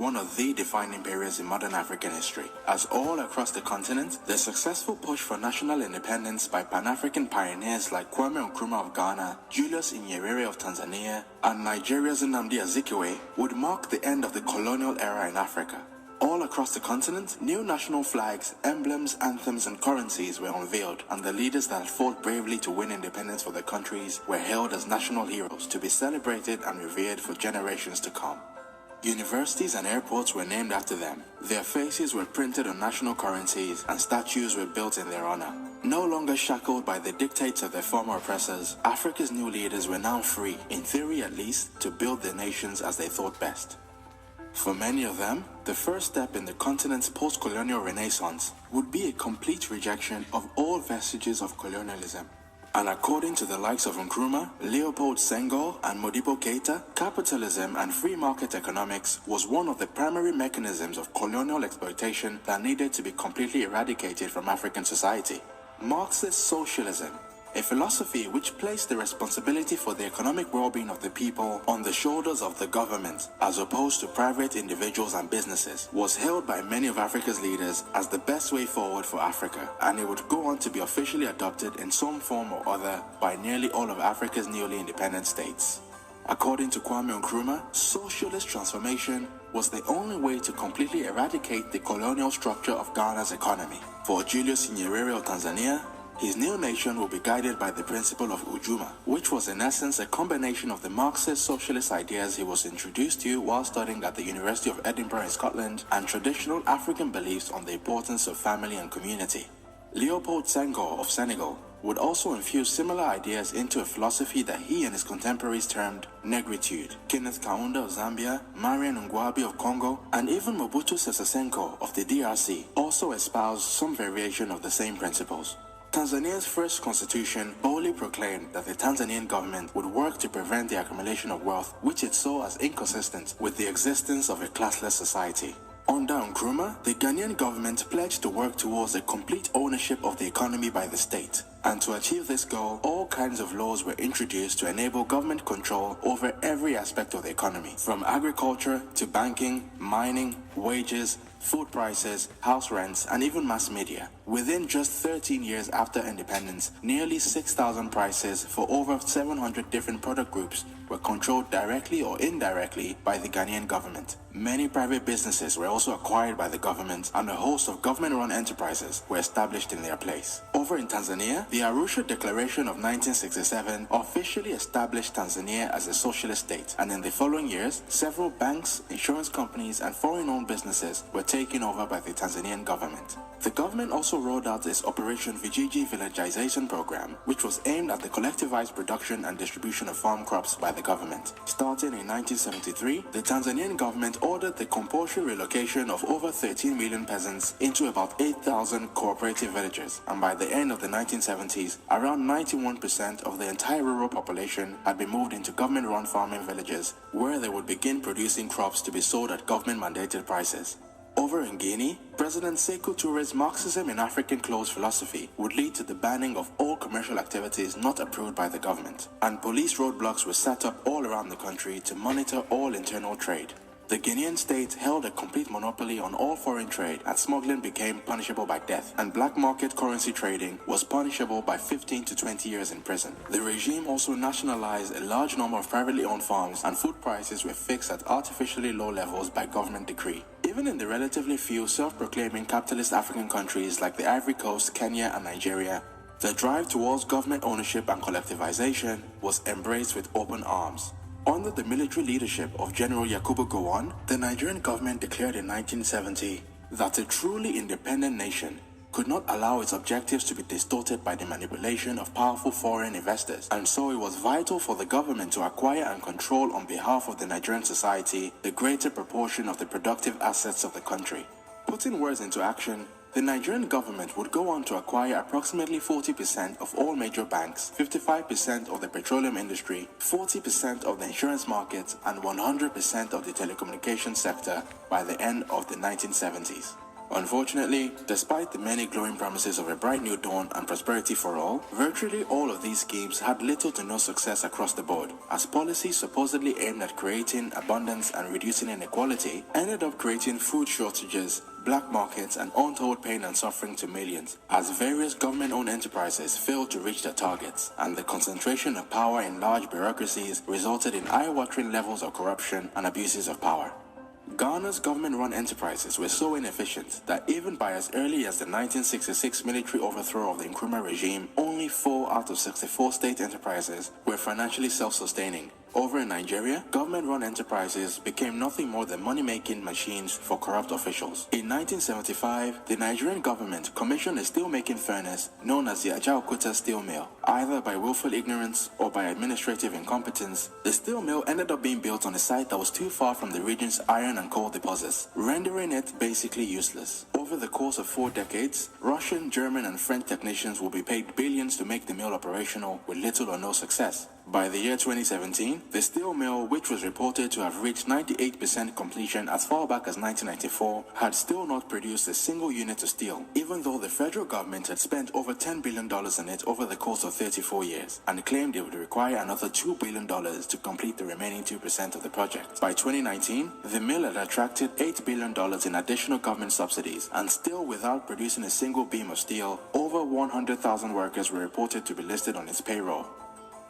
one of the defining periods in modern African history, as all across the continent, the successful push for national independence by Pan-African pioneers like Kwame Nkrumah of Ghana, Julius Nyerere of Tanzania, and Nigeria's Nnamdi Azikiwe would mark the end of the colonial era in Africa. All across the continent, new national flags, emblems, anthems, and currencies were unveiled, and the leaders that had fought bravely to win independence for their countries were hailed as national heroes to be celebrated and revered for generations to come. Universities and airports were named after them. Their faces were printed on national currencies, and statues were built in their honor. No longer shackled by the dictates of their former oppressors, Africa's new leaders were now free, in theory at least, to build their nations as they thought best. For many of them, the first step in the continent's post-colonial renaissance would be a complete rejection of all vestiges of colonialism. And according to the likes of Nkrumah, Leopold Senghor, and Modibo Keita, capitalism and free market economics was one of the primary mechanisms of colonial exploitation that needed to be completely eradicated from African society. Marxist socialism, a philosophy which placed the responsibility for the economic well-being of the people on the shoulders of the government as opposed to private individuals and businesses, was hailed by many of Africa's leaders as the best way forward for Africa, and it would go on to be officially adopted in some form or other by nearly all of Africa's newly independent states. According to Kwame Nkrumah, socialist transformation was the only way to completely eradicate the colonial structure of Ghana's economy. For Julius Nyerere of Tanzania, his new nation will be guided by the principle of Ujuma, which was in essence a combination of the Marxist socialist ideas he was introduced to while studying at the University of Edinburgh in Scotland, and traditional African beliefs on the importance of family and community. Leopold Senghor of Senegal would also infuse similar ideas into a philosophy that he and his contemporaries termed negritude. Kenneth Kaunda of Zambia, Marian Ngwabi of Congo, and even Mobutu Sese Seko of the DRC also espoused some variation of the same principles. Tanzania's first constitution boldly proclaimed that the Tanzanian government would work to prevent the accumulation of wealth, which it saw as inconsistent with the existence of a classless society. Under Nkrumah, the Ghanaian government pledged to work towards a complete ownership of the economy by the state. And to achieve this goal, all kinds of laws were introduced to enable government control over every aspect of the economy, from agriculture to banking, mining, wages, food prices, house rents, and even mass media. Within just 13 years after independence, nearly 6,000 prices for over 700 different product groups were controlled directly or indirectly by the Ghanaian government. Many private businesses were also acquired by the government, and a host of government-run enterprises were established in their place. Over in Tanzania, the Arusha Declaration of 1967 officially established Tanzania as a socialist state, and in the following years, several banks, insurance companies, and foreign-owned businesses were taken over by the Tanzanian government. The government also rolled out its Operation Vijiji villagization program, which was aimed at the collectivized production and distribution of farm crops by the government. Starting in 1973, the Tanzanian government ordered the compulsory relocation of over 13 million peasants into about 8,000 cooperative villages, and by the end of the 1970s, around 91% of the entire rural population had been moved into government-run farming villages, where they would begin producing crops to be sold at government-mandated prices. Over in Guinea, President Sékou Touré's Marxism in African clothes philosophy would lead to the banning of all commercial activities not approved by the government, and police roadblocks were set up all around the country to monitor all internal trade. The Guinean state held a complete monopoly on all foreign trade, and smuggling became punishable by death, and black market currency trading was punishable by 15 to 20 years in prison. The regime also nationalized a large number of privately owned farms, and food prices were fixed at artificially low levels by government decree. Even in the relatively few self-proclaiming capitalist African countries like the Ivory Coast, Kenya, and Nigeria, the drive towards government ownership and collectivization was embraced with open arms. Under the military leadership of General Yakubu Gowon, the Nigerian government declared in 1970 that a truly independent nation could not allow its objectives to be distorted by the manipulation of powerful foreign investors, and so it was vital for the government to acquire and control on behalf of the Nigerian society the greater proportion of the productive assets of the country. Putting words into action, the Nigerian government would go on to acquire approximately 40% of all major banks, 55% of the petroleum industry, 40% of the insurance market, and 100% of the telecommunications sector by the end of the 1970s. Unfortunately, despite the many glowing promises of a bright new dawn and prosperity for all, virtually all of these schemes had little to no success across the board, as policies supposedly aimed at creating abundance and reducing inequality ended up creating food shortages, black markets, and untold pain and suffering to millions, as various government-owned enterprises failed to reach their targets, and the concentration of power in large bureaucracies resulted in eye-watering levels of corruption and abuses of power. Ghana's government-run enterprises were so inefficient that even by as early as the 1966 military overthrow of the Nkrumah regime, only 4 out of 64 state enterprises were financially self-sustaining. Over in Nigeria, government-run enterprises became nothing more than money-making machines for corrupt officials. In 1975, the Nigerian government commissioned a steel-making furnace known as the Ajaokuta steel mill. Either by willful ignorance or by administrative incompetence, the steel mill ended up being built on a site that was too far from the region's iron and coal deposits, rendering it basically useless. Over the course of 4 decades, Russian, German, and French technicians will be paid billions to make the mill operational with little or no success. By the year 2017, the steel mill, which was reported to have reached 98% completion as far back as 1994, had still not produced a single unit of steel, even though the federal government had spent over $10 billion on it over the course of 34 years, and claimed it would require another $2 billion to complete the remaining 2% of the project. By 2019, the mill had attracted $8 billion in additional government subsidies, and still without producing a single beam of steel, over 100,000 workers were reported to be listed on its payroll.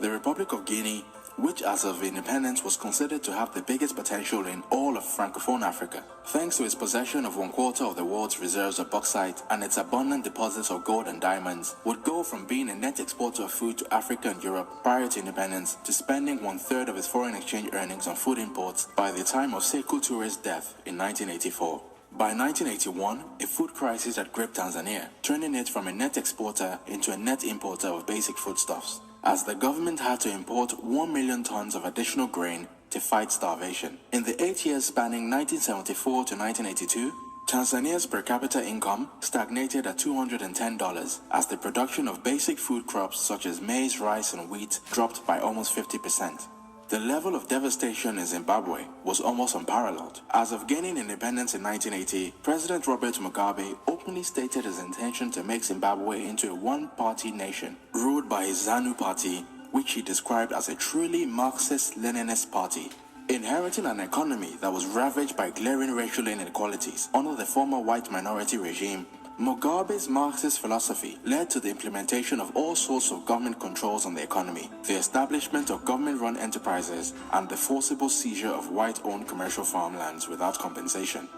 The Republic of Guinea, which as of independence was considered to have the biggest potential in all of Francophone Africa, thanks to its possession of 1/4 of the world's reserves of bauxite and its abundant deposits of gold and diamonds, would go from being a net exporter of food to Africa and Europe prior to independence to spending 1/3 of its foreign exchange earnings on food imports by the time of Sekou Touré's death in 1984. By 1981, a food crisis had gripped Tanzania, turning it from a net exporter into a net importer of basic foodstuffs, as the government had to import 1 million tons of additional grain to fight starvation. In the 8 years spanning 1974 to 1982, Tanzania's per capita income stagnated at $210 as the production of basic food crops such as maize, rice, and wheat dropped by almost 50%. The level of devastation in Zimbabwe was almost unparalleled. As of gaining independence in 1980, President Robert Mugabe openly stated his intention to make Zimbabwe into a one-party nation, ruled by his ZANU party, which he described as a truly Marxist-Leninist party. Inheriting an economy that was ravaged by glaring racial inequalities under the former white minority regime, Mugabe's Marxist philosophy led to the implementation of all sorts of government controls on the economy, the establishment of government-run enterprises, and the forcible seizure of white-owned commercial farmlands without compensation.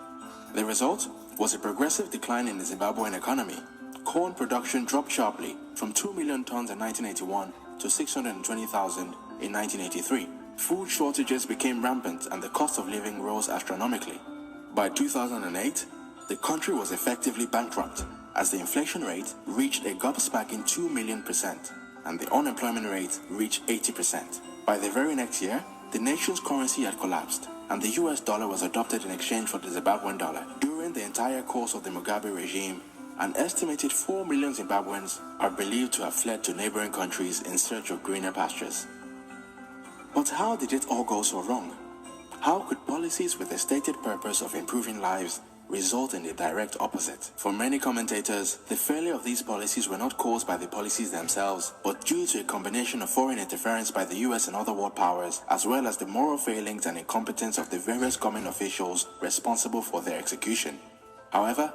The result was a progressive decline in the Zimbabwean economy. Corn production dropped sharply from 2 million tons in 1981 to 620,000 in 1983. Food shortages became rampant and the cost of living rose astronomically. By 2008, the country was effectively bankrupt, as the inflation rate reached a gobsmacking 2 million% and the unemployment rate reached 80%. By the very next year, the nation's currency had collapsed, and the US dollar was adopted in exchange for the Zimbabwean dollar. During the entire course of the Mugabe regime, an estimated 4 million Zimbabweans are believed to have fled to neighboring countries in search of greener pastures. But how did it all go so wrong? How could policies with a stated purpose of improving lives result in the direct opposite? For many commentators, the failure of these policies were not caused by the policies themselves, but due to a combination of foreign interference by the US and other world powers, as well as the moral failings and incompetence of the various government officials responsible for their execution. However,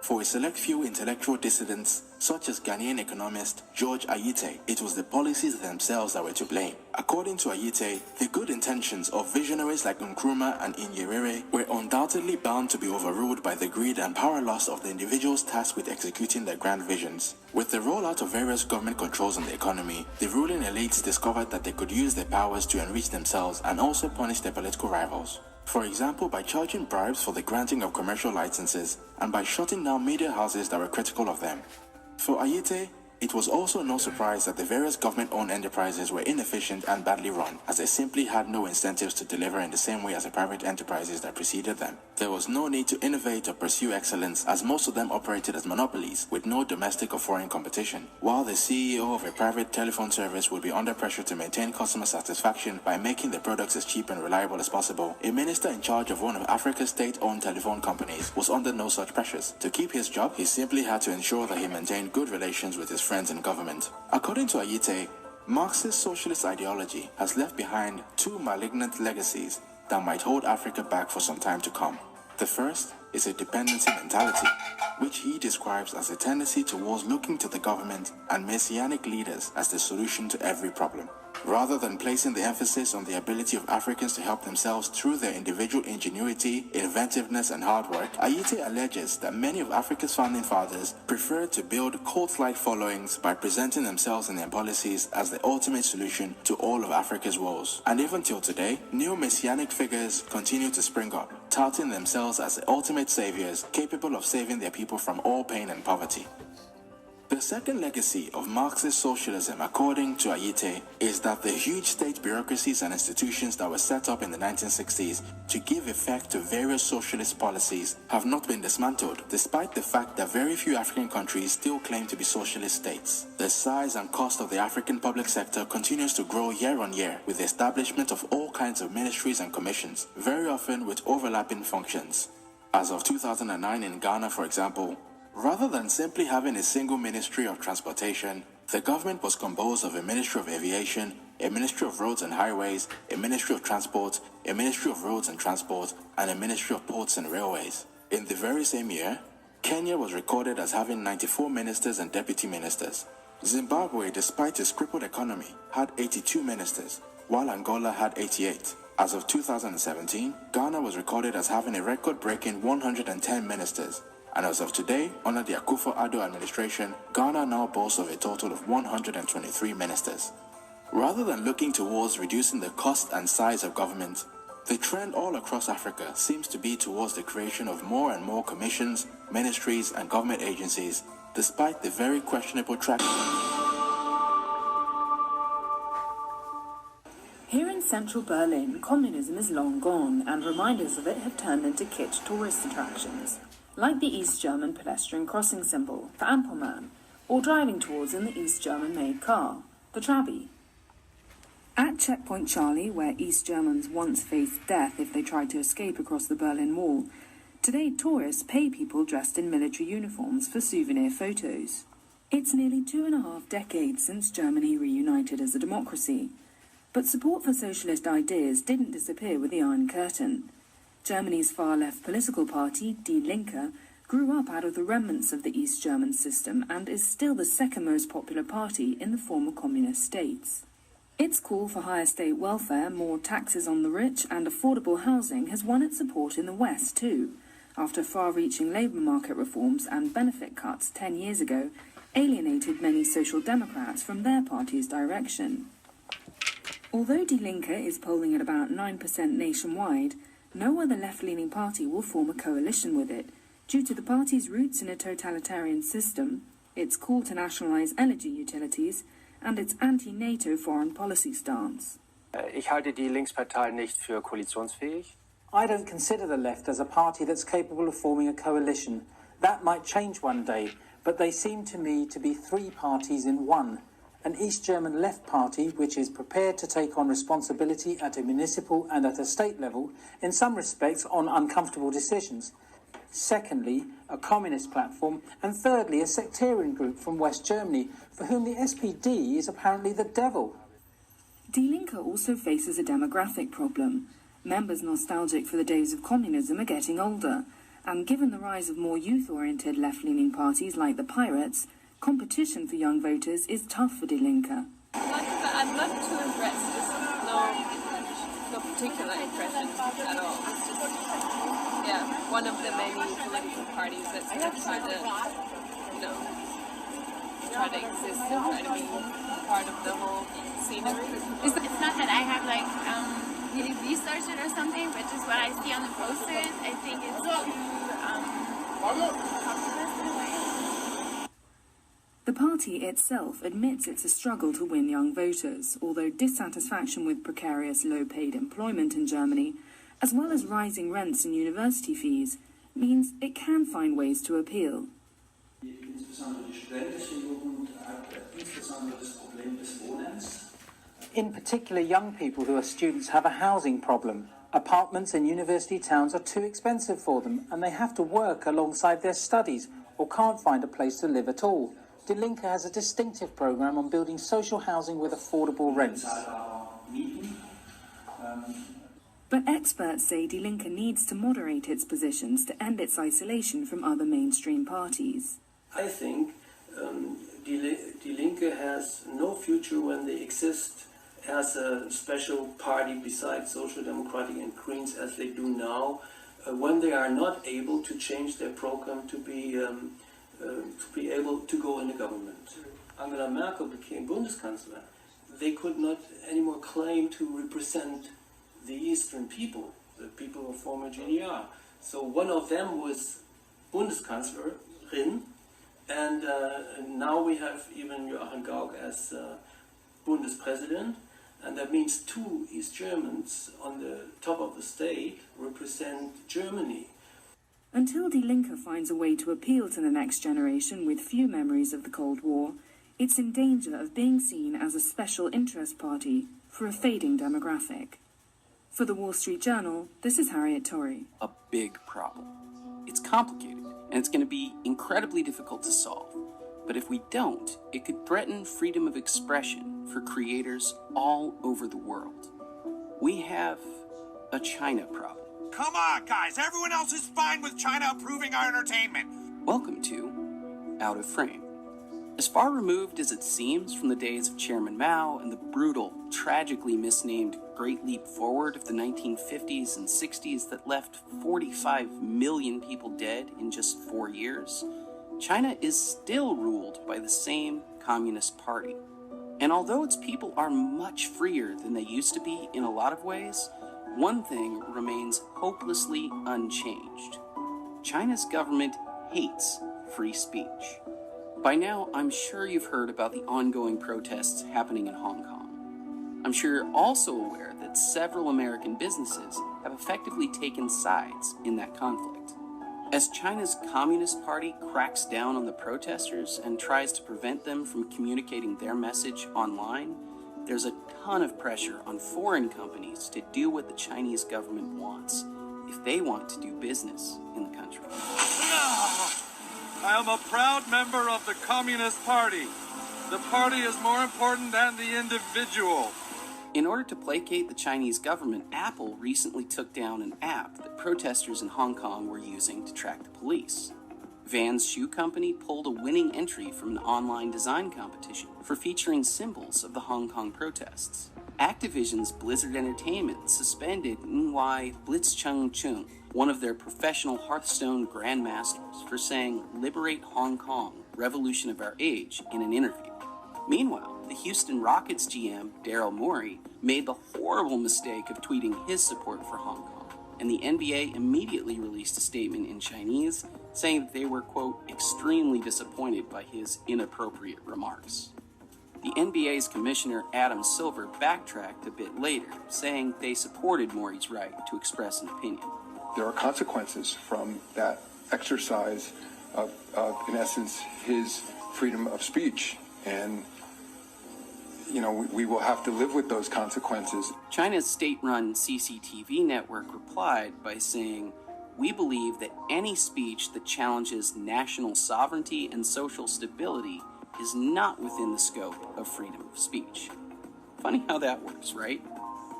for a select few intellectual dissidents, such as Ghanaian economist George Ayite, it was the policies themselves that were to blame. According to Ayite, the good intentions of visionaries like Nkrumah and Nyerere were undoubtedly bound to be overruled by the greed and power lust of the individuals tasked with executing their grand visions. With the rollout of various government controls on the economy, the ruling elites discovered that they could use their powers to enrich themselves and also punish their political rivals. For example, by charging bribes for the granting of commercial licenses and by shutting down media houses that were critical of them. For Ayite, It was also no surprise that the various government-owned enterprises were inefficient and badly run, as they simply had no incentives to deliver in the same way as the private enterprises that preceded them. There was no need to innovate or pursue excellence, as most of them operated as monopolies, with no domestic or foreign competition. While the CEO of a private telephone service would be under pressure to maintain customer satisfaction by making the products as cheap and reliable as possible, a minister in charge of one of Africa's state-owned telephone companies was under no such pressures. To keep his job, he simply had to ensure that he maintained good relations with his friends in government. According to Ayite, Marxist socialist ideology has left behind two malignant legacies that might hold Africa back for some time to come. The first is a dependency mentality, which he describes as a tendency towards looking to the government and messianic leaders as the solution to every problem. Rather than placing the emphasis on the ability of Africans to help themselves through their individual ingenuity, inventiveness, and hard work, Ayite alleges that many of Africa's founding fathers preferred to build cult-like followings by presenting themselves and their policies as the ultimate solution to all of Africa's woes. And even till today, new messianic figures continue to spring up, touting themselves as the ultimate saviors capable of saving their people from all pain and poverty. The second legacy of Marxist socialism, according to Ayite, is that the huge state bureaucracies and institutions that were set up in the 1960s to give effect to various socialist policies have not been dismantled, despite the fact that very few African countries still claim to be socialist states. The size and cost of the African public sector continues to grow year on year, with the establishment of all kinds of ministries and commissions, very often with overlapping functions. As of 2009 in Ghana, for example, rather than simply having a single Ministry of Transportation, the government was composed of a Ministry of Aviation, a Ministry of Roads and Highways, a Ministry of Transport, a Ministry of Roads and Transport, and a Ministry of Ports and Railways. In the very same year, Kenya was recorded as having 94 ministers and deputy ministers. Zimbabwe, despite its crippled economy, had 82 ministers, while Angola had 88. As of 2017, Ghana was recorded as having a record-breaking 110 ministers. And as of today, under the Akufo-Addo administration, Ghana now boasts of a total of 123 ministers. Rather than looking towards reducing the cost and size of government, the trend all across Africa seems to be towards the creation of more and more commissions, ministries, and government agencies, despite the very questionable track. Here in central Berlin, communism is long gone, and reminders of it have turned into kitsch tourist attractions, like the East German pedestrian crossing symbol, the Ampelmann, or driving towards in the East German-made car, the Trabi. At Checkpoint Charlie, where East Germans once faced death if they tried to escape across the Berlin Wall, today tourists pay people dressed in military uniforms for souvenir photos. It's nearly 2.5 decades since Germany reunited as a democracy, but support for socialist ideas didn't disappear with the Iron Curtain. Germany's far-left political party, Die Linke, grew up out of the remnants of the East German system and is still the second most popular party in the former communist states. Its call for higher state welfare, more taxes on the rich, and affordable housing has won its support in the West too, after far-reaching labour market reforms and benefit cuts 10 years ago alienated many social democrats from their party's direction. Although Die Linke is polling at about 9% nationwide, no other left-leaning party will form a coalition with it, due to the party's roots in a totalitarian system, its call to nationalise energy utilities, and its anti-NATO foreign policy stance. Ich halte die Linkspartei nicht für koalitionsfähig. I don't consider the left as a party that's capable of forming a coalition. That might change one day, but they seem to me to be three parties in one. An East German left party which is prepared to take on responsibility at a municipal and at a state level, in some respects on uncomfortable decisions. Secondly, a communist platform, and thirdly, a sectarian group from West Germany, for whom the SPD is apparently the devil. Die Linke also faces a demographic problem. Members nostalgic for the days of communism are getting older, and given the rise of more youth-oriented left-leaning parties like the Pirates, competition for young voters is tough for Die Linke. I'm not too impressed. Just no particular impression at all. It's just, one of the many political parties that's going to try to exist and try to be part of the whole scenery. It's not that I have really researched it or something, but just what I see on the posters, I think it's too populist in a way. The party itself admits it's a struggle to win young voters, although dissatisfaction with precarious low-paid employment in Germany, as well as rising rents and university fees, means it can find ways to appeal. In particular, young people who are students have a housing problem. Apartments in university towns are too expensive for them, and they have to work alongside their studies or can't find a place to live at all. Die Linke has a distinctive programme on building social housing with affordable rents. But experts say Die Linke needs to moderate its positions to end its isolation from other mainstream parties. I think Die Linke has no future when they exist as a special party besides Social Democratic and Greens as they do now, when they are not able to change their program to be able to go in the government. Angela Merkel became Bundeskanzler. They could not anymore claim to represent the Eastern people, the people of former GDR. So one of them was Bundeskanzlerin, and now we have even Joachim Gauck as Bundespräsident, and that means two East Germans on the top of the state represent Germany. Until Die Linke finds a way to appeal to the next generation with few memories of the Cold War, it's in danger of being seen as a special interest party for a fading demographic. For the Wall Street Journal, this is Harriet Torrey. A big problem. It's complicated, and it's going to be incredibly difficult to solve. But if we don't, it could threaten freedom of expression for creators all over the world. We have a China problem. Come on, guys. Everyone else is fine with China approving our entertainment. Welcome to Out of Frame. As far removed as it seems from the days of Chairman Mao and the brutal, tragically misnamed Great Leap Forward of the 1950s and 60s that left 45 million people dead in just 4 years, China is still ruled by the same Communist Party. And although its people are much freer than they used to be in a lot of ways, one thing remains hopelessly unchanged. China's government hates free speech. By now, I'm sure you've heard about the ongoing protests happening in Hong Kong. I'm sure you're also aware that several American businesses have effectively taken sides in that conflict. As China's Communist Party cracks down on the protesters and tries to prevent them from communicating their message online, there's a ton of pressure on foreign companies to do what the Chinese government wants if they want to do business in the country. I am a proud member of the Communist Party. The party is more important than the individual. In order to placate the Chinese government, Apple recently took down an app that protesters in Hong Kong were using to track the police. Vans Shoe Company pulled a winning entry from an online design competition for featuring symbols of the Hong Kong protests. Activision's Blizzard Entertainment suspended Ng Blitzchung Chung, one of their professional Hearthstone grandmasters, for saying "Liberate Hong Kong, Revolution of Our Age" in an interview. Meanwhile, the Houston Rockets GM, Daryl Morey, made the horrible mistake of tweeting his support for Hong Kong, and the NBA immediately released a statement in Chinese saying that they were, quote, extremely disappointed by his inappropriate remarks. The NBA's commissioner, Adam Silver, backtracked a bit later, saying they supported Morey's right to express an opinion. There are consequences from that exercise of in essence, his freedom of speech. And, you know, we will have to live with those consequences. China's state-run CCTV network replied by saying, "We believe that any speech that challenges national sovereignty and social stability is not within the scope of freedom of speech." Funny how that works, right?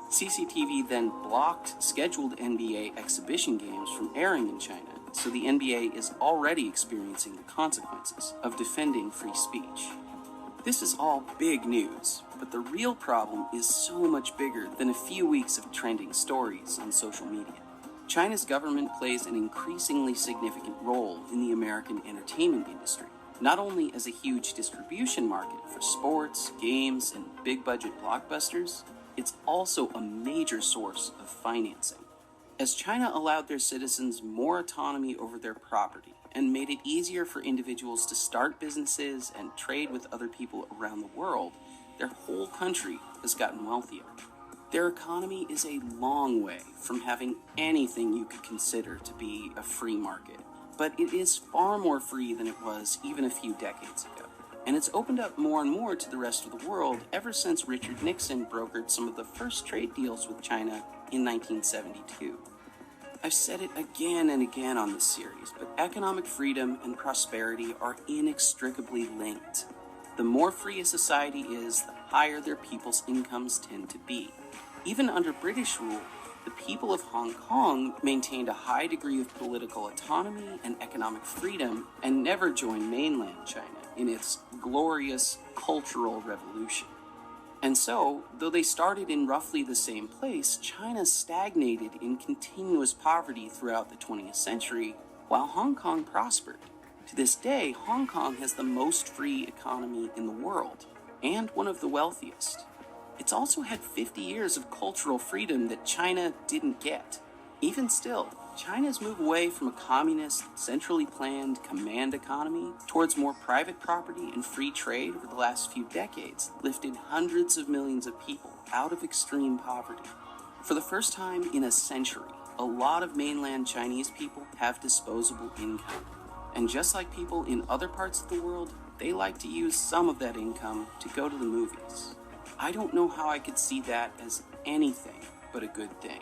CCTV then blocked scheduled NBA exhibition games from airing in China, so the NBA is already experiencing the consequences of defending free speech. This is all big news, but the real problem is so much bigger than a few weeks of trending stories on social media. China's government plays an increasingly significant role in the American entertainment industry, not only as a huge distribution market for sports, games, and big-budget blockbusters, it's also a major source of financing. as China allowed their citizens more autonomy over their property and made it easier for individuals to start businesses and trade with other people around the world, their whole country has gotten wealthier. Their economy is a long way from having anything you could consider to be a free market, but it is far more free than it was even a few decades ago. And it's opened up more and more to the rest of the world ever since Richard Nixon brokered some of the first trade deals with China in 1972. I've said it again and again on this series, but economic freedom and prosperity are inextricably linked. The more free a society is, the higher their people's incomes tend to be. Even under British rule, the people of Hong Kong maintained a high degree of political autonomy and economic freedom and never joined mainland China in its glorious cultural revolution. And so, though they started in roughly the same place, China stagnated in continuous poverty throughout the 20th century, while Hong Kong prospered. To this day, Hong Kong has the most free economy in the world, and one of the wealthiest. It's also had 50 years of cultural freedom that China didn't get. Even still, China's move away from a communist, centrally planned command economy towards more private property and free trade over the last few decades lifted hundreds of millions of people out of extreme poverty. For the first time in a century, a lot of mainland Chinese people have disposable income. And just like people in other parts of the world, they like to use some of that income to go to the movies. I don't know how I could see that as anything but a good thing.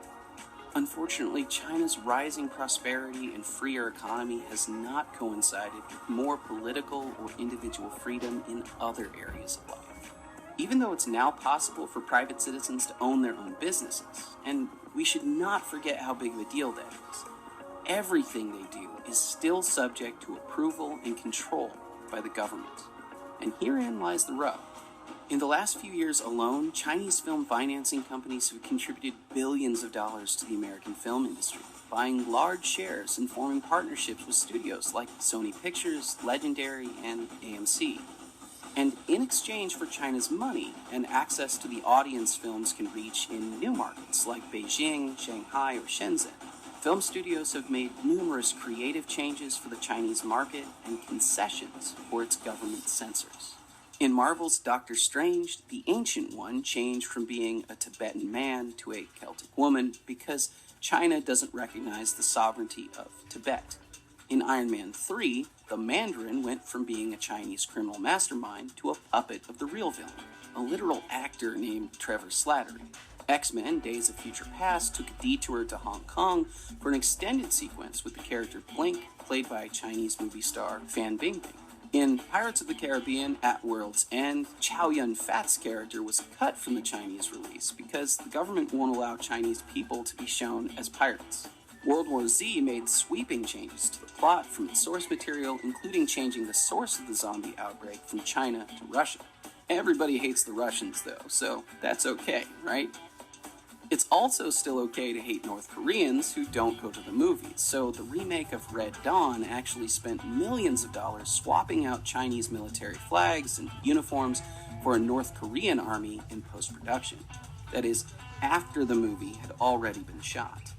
Unfortunately, China's rising prosperity and freer economy has not coincided with more political or individual freedom in other areas of life. Even though it's now possible for private citizens to own their own businesses, and we should not forget how big of a deal that is, everything they do is still subject to approval and control by the government. And herein lies the rub. In the last few years alone, Chinese film financing companies have contributed billions of dollars to the American film industry, buying large shares and forming partnerships with studios like Sony Pictures, Legendary, and AMC. And in exchange for China's money and access to the audience films can reach in new markets like Beijing, Shanghai, or Shenzhen, film studios have made numerous creative changes for the Chinese market and concessions for its government censors. In Marvel's Doctor Strange, the Ancient One changed from being a Tibetan man to a Celtic woman because China doesn't recognize the sovereignty of Tibet. In Iron Man 3, the Mandarin went from being a Chinese criminal mastermind to a puppet of the real villain, a literal actor named Trevor Slattery. X-Men Days of Future Past took a detour to Hong Kong for an extended sequence with the character Blink, played by Chinese movie star Fan Bingbing. In Pirates of the Caribbean at World's End, Chow Yun-Fat's character was cut from the Chinese release because the government won't allow Chinese people to be shown as pirates. World War Z made sweeping changes to the plot from its source material, including changing the source of the zombie outbreak from China to Russia. Everybody hates the Russians, though, so that's okay, right? It's also still okay to hate North Koreans who don't go to the movies, so the remake of Red Dawn actually spent millions of dollars swapping out Chinese military flags and uniforms for a North Korean army in post-production. That is, after the movie had already been shot.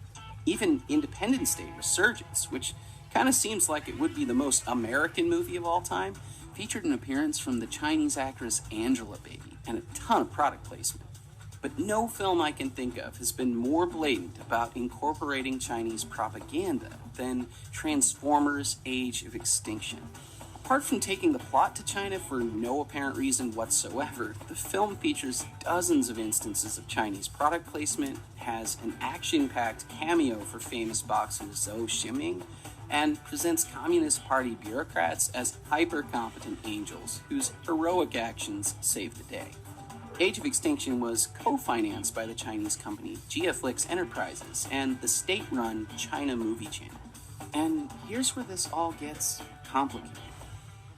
Even Independence Day Resurgence, which kind of seems like it would be the most American movie of all time, featured an appearance from the Chinese actress Angela Baby and a ton of product placement. But no film I can think of has been more blatant about incorporating Chinese propaganda than Transformers: Age of Extinction. Apart from taking the plot to China for no apparent reason whatsoever, the film features dozens of instances of Chinese product placement, has an action-packed cameo for famous boxer Zhou Ximing, and presents Communist Party bureaucrats as hyper-competent angels whose heroic actions save the day. Age of Extinction was co-financed by the Chinese company Giaflix Enterprises and the state-run China Movie Channel. And here's where this all gets complicated.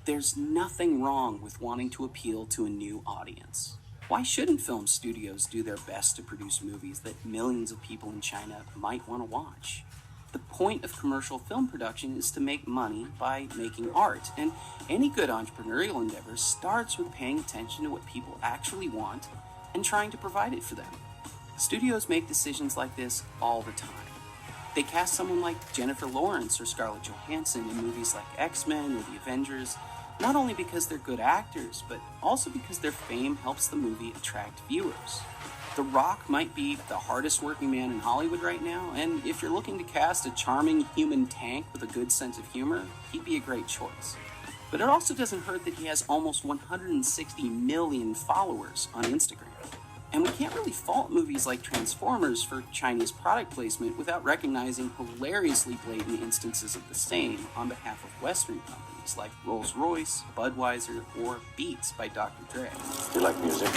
There's nothing wrong with wanting to appeal to a new audience. Why shouldn't film studios do their best to produce movies that millions of people in China might want to watch? The point of commercial film production is to make money by making art, and any good entrepreneurial endeavor starts with paying attention to what people actually want and trying to provide it for them. Studios make decisions like this all the time. They cast someone like Jennifer Lawrence or Scarlett Johansson in movies like X-Men or The Avengers, not only because they're good actors, but also because their fame helps the movie attract viewers. The Rock might be the hardest working man in Hollywood right now, and if you're looking to cast a charming human tank with a good sense of humor, he'd be a great choice. But it also doesn't hurt that he has almost 160 million followers on Instagram. And we can't really fault movies like Transformers for Chinese product placement without recognizing hilariously blatant instances of the same on behalf of Western companies like Rolls-Royce, Budweiser, or Beats by Dr. Dre. You like music?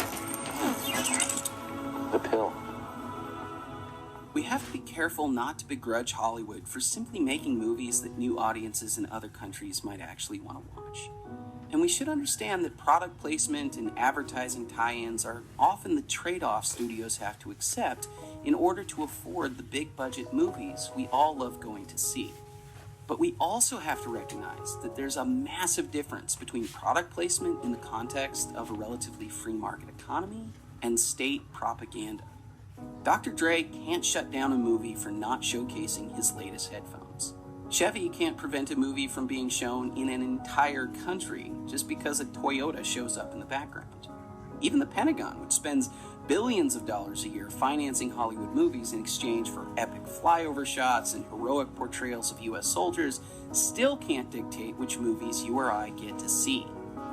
The pill. We have to be careful not to begrudge Hollywood for simply making movies that new audiences in other countries might actually want to watch. And we should understand that product placement and advertising tie-ins are often the trade-offs studios have to accept in order to afford the big-budget movies we all love going to see. But we also have to recognize that there's a massive difference between product placement in the context of a relatively free market economy and state propaganda. Dr. Dre can't shut down a movie for not showcasing his latest headphones. Chevy can't prevent a movie from being shown in an entire country just because a Toyota shows up in the background. Even the Pentagon, which spends billions of dollars a year financing Hollywood movies in exchange for epic flyover shots and heroic portrayals of U.S. soldiers, still can't dictate which movies you or I get to see.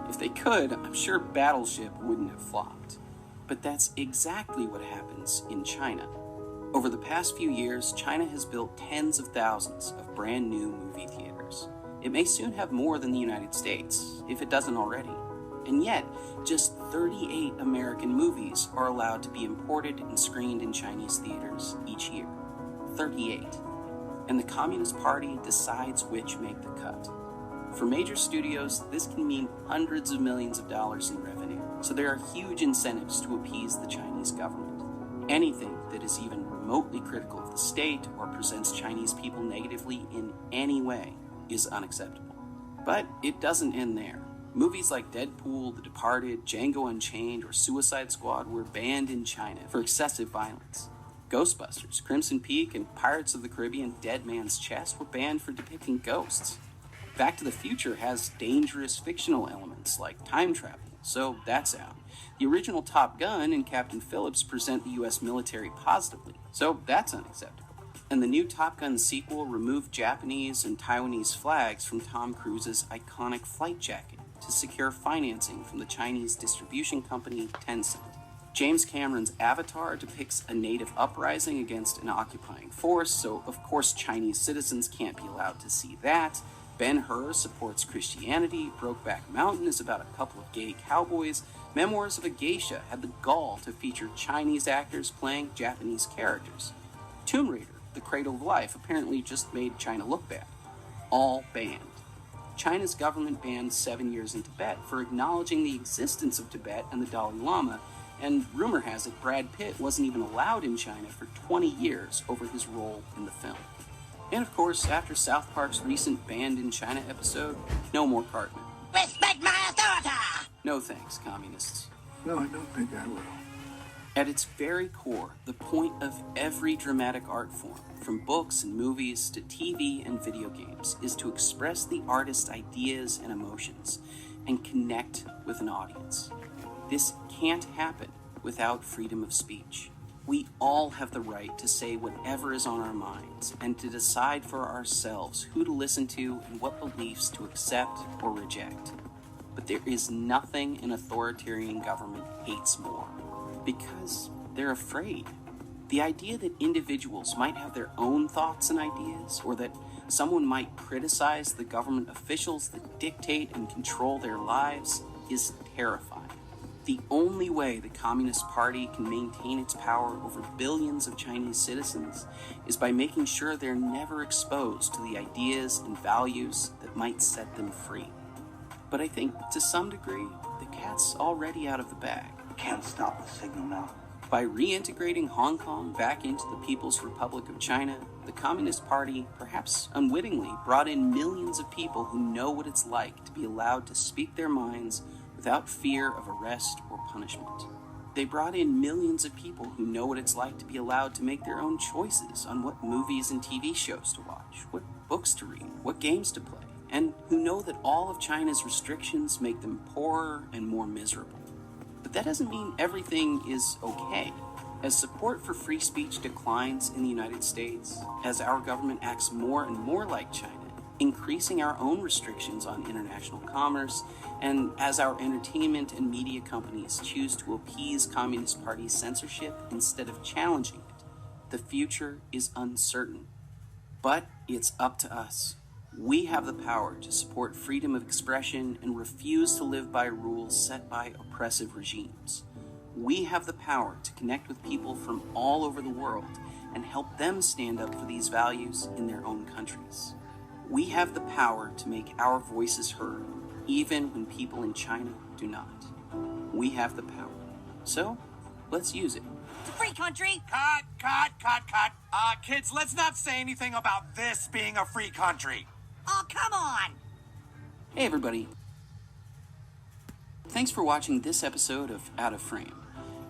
If they could, I'm sure Battleship wouldn't have flopped. But that's exactly what happens in China. Over the past few years, China has built tens of thousands of brand new movie theaters. It may soon have more than the United States, if it doesn't already. And yet, just 38 American movies are allowed to be imported and screened in Chinese theaters each year. 38. And the Communist Party decides which make the cut. For major studios, this can mean hundreds of millions of dollars in revenue, so there are huge incentives to appease the Chinese government. Anything that is even remotely critical of the state or presents Chinese people negatively in any way is unacceptable. But it doesn't end there. Movies like Deadpool, The Departed, Django Unchained, or Suicide Squad were banned in China for excessive violence. Ghostbusters, Crimson Peak, and Pirates of the Caribbean Dead Man's Chest were banned for depicting ghosts. Back to the Future has dangerous fictional elements like time travel, so that's out. The original Top Gun and Captain Phillips present the U.S. military positively, so that's unacceptable. And the new Top Gun sequel removed Japanese and Taiwanese flags from Tom Cruise's iconic flight jacket to secure financing from the Chinese distribution company Tencent. James Cameron's Avatar depicts a native uprising against an occupying force, so of course Chinese citizens can't be allowed to see that. Ben-Hur supports Christianity, Brokeback Mountain is about a couple of gay cowboys, Memoirs of a Geisha had the gall to feature Chinese actors playing Japanese characters. Tomb Raider, The Cradle of Life, apparently just made China look bad. All banned. China's government banned 7 years in Tibet for acknowledging the existence of Tibet and the Dalai Lama, and rumor has it Brad Pitt wasn't even allowed in China for 20 years over his role in the film. And of course, after South Park's recent Banned in China episode, no more Cartman. Respect my authority! No thanks, communists. No, I don't think I will. At its very core, the point of every dramatic art form, from books and movies to TV and video games, is to express the artist's ideas and emotions and connect with an audience. This can't happen without freedom of speech. We all have the right to say whatever is on our minds and to decide for ourselves who to listen to and what beliefs to accept or reject. But there is nothing an authoritarian government hates more, because they're afraid. The idea that individuals might have their own thoughts and ideas, or that someone might criticize the government officials that dictate and control their lives, is terrifying. The only way the Communist Party can maintain its power over billions of Chinese citizens is by making sure they're never exposed to the ideas and values that might set them free. But I think, to some degree, the cat's already out of the bag. Can't stop the signal now. By reintegrating Hong Kong back into the People's Republic of China, the Communist Party, perhaps unwittingly, brought in millions of people who know what it's like to be allowed to speak their minds without fear of arrest or punishment. They brought in millions of people who know what it's like to be allowed to make their own choices on what movies and TV shows to watch, what books to read, what games to play, and who know that all of China's restrictions make them poorer and more miserable. But that doesn't mean everything is okay. As support for free speech declines in the United States, as our government acts more and more like China, increasing our own restrictions on international commerce, and as our entertainment and media companies choose to appease Communist Party censorship instead of challenging it, the future is uncertain. But it's up to us. We have the power to support freedom of expression and refuse to live by rules set by oppressive regimes. We have the power to connect with people from all over the world and help them stand up for these values in their own countries. We have the power to make our voices heard, even when people in China do not. We have the power. So, let's use it. It's a free country. Cut. Kids, let's not say anything about this being a free country. Oh, come on. Hey, everybody. Thanks for watching this episode of Out of Frame.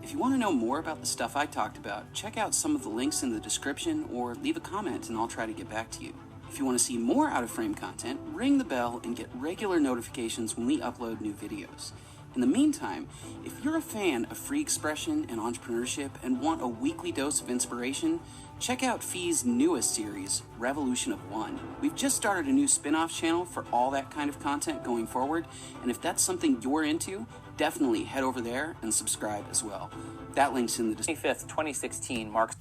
If you want to know more about the stuff I talked about, check out some of the links in the description or leave a comment and I'll try to get back to you. If you want to see more Out of Frame content, ring the bell and get regular notifications when we upload new videos. In the meantime, if you're a fan of free expression and entrepreneurship and want a weekly dose of inspiration, check out Fee's newest series, Revolution of One. We've just started a new spin-off channel for all that kind of content going forward, and if that's something you're into, definitely head over there and subscribe as well. That link's in the description. 25th, 2016 marks